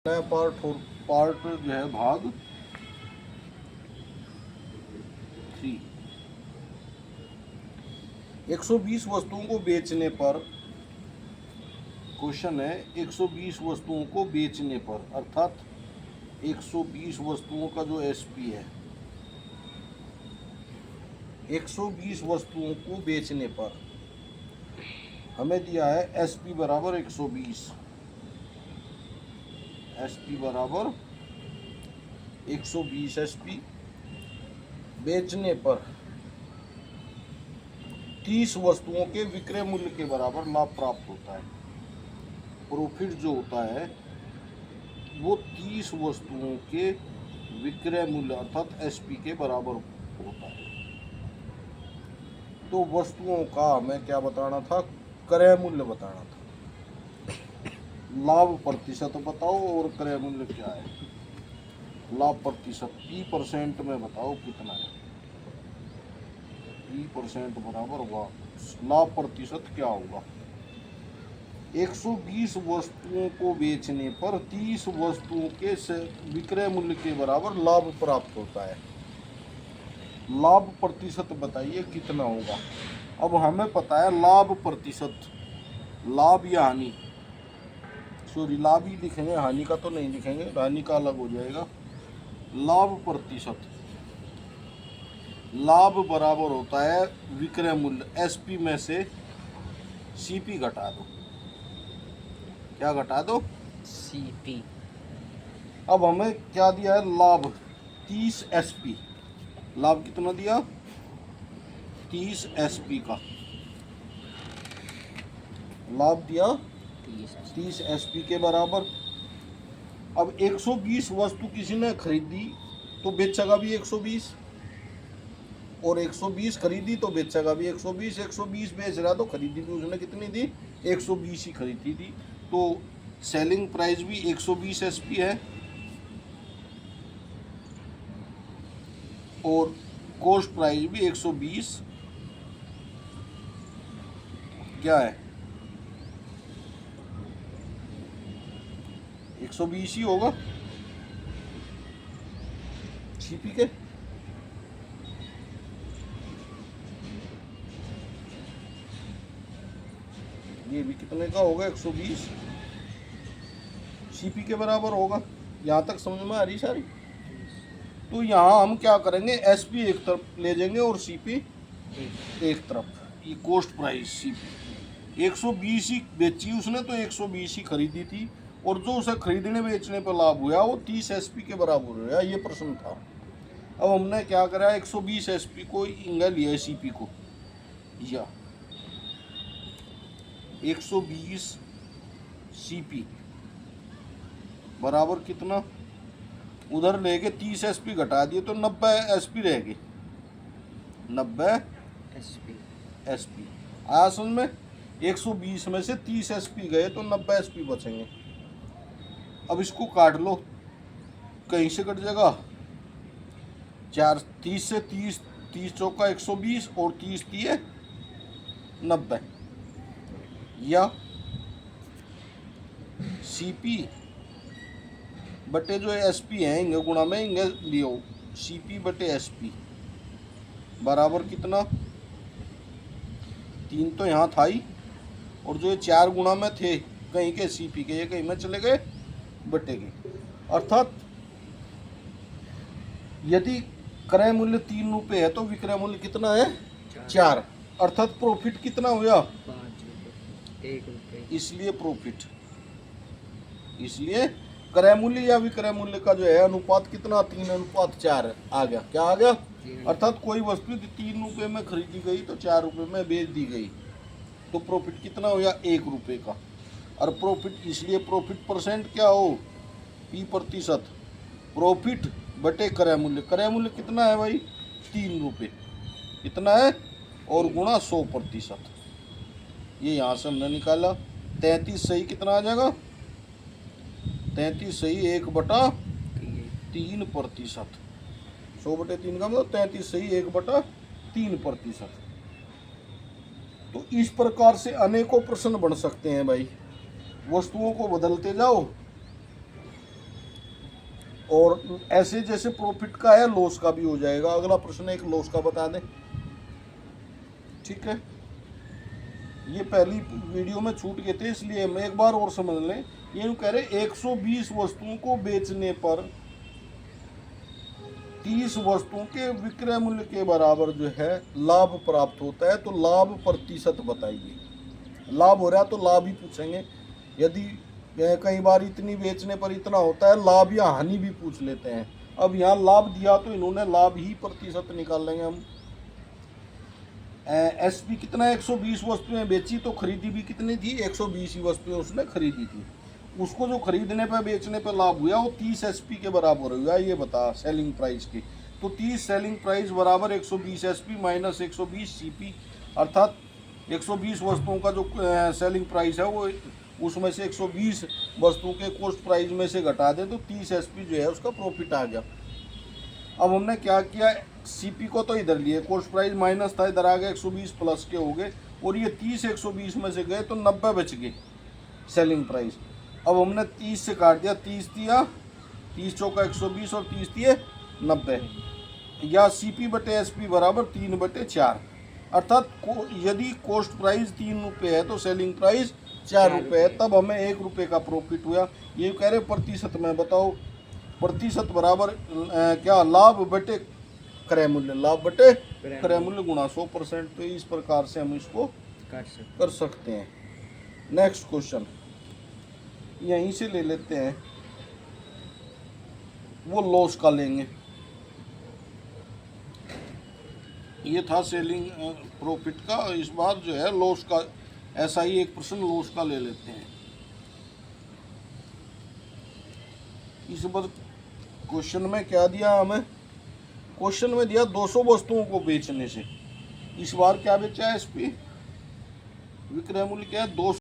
Part और part जो है भाग 3। 120 वस्तुओं को बेचने पर, क्वेश्चन है 120 वस्तुओं को बेचने पर, अर्थात 120 वस्तुओं का जो एसपी है, 120 वस्तुओं को बेचने पर हमें दिया है एसपी बराबर 120, एसपी बराबर 120 एसपी। बेचने पर 30 वस्तुओं के विक्रय मूल्य के बराबर लाभ प्राप्त होता है। प्रॉफिट जो होता है वो 30 वस्तुओं के विक्रय मूल्य अर्थात एसपी के बराबर होता है। तो वस्तुओं का हमें क्या बताना था, क्रय मूल्य बताना था। लाभ प्रतिशत बताओ और क्रय मूल्य क्या है। लाभ प्रतिशत P% में बताओ कितना है। P% बराबर हुआ, लाभ प्रतिशत क्या होगा। 120 वस्तुओं को बेचने पर 30 वस्तुओं के विक्रय मूल्य के बराबर लाभ प्राप्त होता है। लाभ प्रतिशत बताइए कितना होगा। अब हमें पता है लाभ प्रतिशत, लाभ या हानि, सॉरी लाभ ही लिखेंगे, हानि का तो नहीं लिखेंगे, हानि का अलग हो जाएगा। लाभ प्रतिशत, लाभ बराबर होता है विक्रय मूल्य, एसपी में से सीपी घटा दो। क्या घटा दो, सीपी। अब हमें क्या दिया है, लाभ 30 एसपी। लाभ कितना दिया, 30 एसपी का लाभ दिया 30 एसपी के बराबर। अब 120 वस्तु किसी ने खरीदी तो बेचेगा भी 120, और 120 खरीदी तो बेचेगा भी 120। 120 बेच रहा तो खरीदी भी उसने कितनी दी, 120 ही खरीदी थी। तो सेलिंग प्राइस भी 120 एसपी है और कॉस्ट प्राइस भी 120 क्या है, 120 ही होगा सीपी के। ये भी कितने का होगा, 120 सीपी के बराबर होगा। यहाँ तक समझ में आ रही सारी। तो यहाँ हम क्या करेंगे, एसपी एक तरफ ले जाएंगे और सीपी एक तरफ। ये कॉस्ट प्राइस सीपी 120 ही बेची उसने तो 120 ही खरीदी थी, और जो उसे खरीदने बेचने पर लाभ हुआ वो 30 एसपी के बराबर हुआ। ये प्रश्न था। अब हमने क्या करा, 120 एसपी को इंगा लिया सीपी को, या 120 सीपी बराबर कितना, उधर लेके 30 एसपी घटा दिए तो 90 एसपी रह गए। 90 एसपी आया समझ में। 120 में से 30 एसपी गए तो 90 एसपी बचेंगे। अब इसको काट लो, कहीं से कट जाएगा, 4 30 से 30, 30 चौका 120 और 30 दिए 90, या सीपी बटे जो एसपी है इंगे गुणा में इंगे लियो, सीपी बटे एसपी बराबर कितना, 3 तो यहाँ था ही, और जो ये 4 गुणा में थे कहीं के सीपी के, ये कहीं में चले गए बटे के। अर्थात यदि क्रय मूल्य 3 रुपये है तो विक्रय मूल्य कितना है, 4। अर्थात प्रॉफिट कितना हुआ, 1 रुपये। इसलिए प्रॉफिट, इसलिए क्रय मूल्य या विक्रय मूल्य का जो है अनुपात कितना, 3:4 आ गया। क्या आ गया, अर्थात कोई वस्तु 3 रुपये में खरीदी गई तो 4 रुपये में बेच दी गई, तो प्रॉफिट कितना हुआ, 1 रुपये का। और प्रॉफिट, इसलिए प्रॉफिट परसेंट क्या हो, P%। प्रॉफिट बटे क्रय मूल्य, क्रय मूल्य कितना है भाई, 3 रुपये कितना है, और गुणा 100%। ये यहाँ से हमने निकाला। 33 सही कितना आ जाएगा, 33 सही 1/3%। 100/3 का मतलब 33 सही 1/3%। तो इस प्रकार से अनेकों प्रश्न बन सकते हैं भाई। वस्तुओं को बदलते जाओ और ऐसे जैसे प्रॉफिट का है लॉस का भी हो जाएगा। अगला प्रश्न एक लॉस का बता दें, ठीक है। ये पहली वीडियो में छूट गए थे इसलिए हम एक बार और समझ लें। ये कह रहे 120 वस्तुओं को बेचने पर 30 वस्तुओं के विक्रय मूल्य के बराबर जो है लाभ प्राप्त होता है, तो लाभ प्रतिशत बताइए। लाभ हो रहा तो लाभ ही पूछेंगे। यदि कई बार इतनी बेचने पर इतना होता है, लाभ या हानि भी पूछ लेते हैं। अब यहाँ लाभ दिया तो इन्होंने लाभ ही प्रतिशत निकाल लेंगे हम। एसपी कितना 120 वस्तुएं बेची तो खरीदी भी कितनी थी, 120 ही वस्तुएं उसने खरीदी थी। उसको जो खरीदने पर बेचने पर लाभ हुआ वो 30 एसपी के बराबर हुआ, ये बता सेलिंग प्राइस की। तो 30 सेलिंग प्राइस बराबर 120 एसपी माइनस 120 सीपी, अर्थात 120 वस्तुओं का जो सेलिंग प्राइस है वो उसमें से 120 वस्तुओं के कॉस्ट प्राइस में से घटा दे तो 30 एसपी जो है उसका प्रॉफिट आ गया। अब हमने क्या किया, सीपी को तो इधर लिए, कॉस्ट प्राइस माइनस था, इधर आ गया 120 प्लस के हो गए, और ये 30 120 में से गए तो 90 बच गए सेलिंग प्राइस। अब हमने 30 से काट दिया, 30 दिया 30 चौका 120 और 30 दिए 90, या सीपी बटे एसपी बराबर 3/4। अर्थात यदि कॉस्ट प्राइस 3 रुपये है तो सेलिंग प्राइस 4 रुपये है, तब हमें 1 रुपये का प्रॉफिट हुआ। ये कह रहे प्रतिशत में बताओ, प्रतिशत बराबर क्या, लाभ बटे क्रय मूल्य, लाभ बटे क्रय मूल्य गुणा 100%। तो इस प्रकार से हम इसको कर सकते हैं। नेक्स्ट क्वेश्चन यहीं से ले लेते हैं, वो लॉस का लेंगे। ये था सेलिंग प्रॉफिट का, इस बार जो है लॉस का, ऐसा ही एक प्रश्न लॉस का ले लेते हैं। इस बार क्वेश्चन में क्या दिया हमें, क्वेश्चन में दिया 200 वस्तुओं को बेचने से, इस बार क्या बेचा है एसपी, विक्रय मूल्य क्या है 200।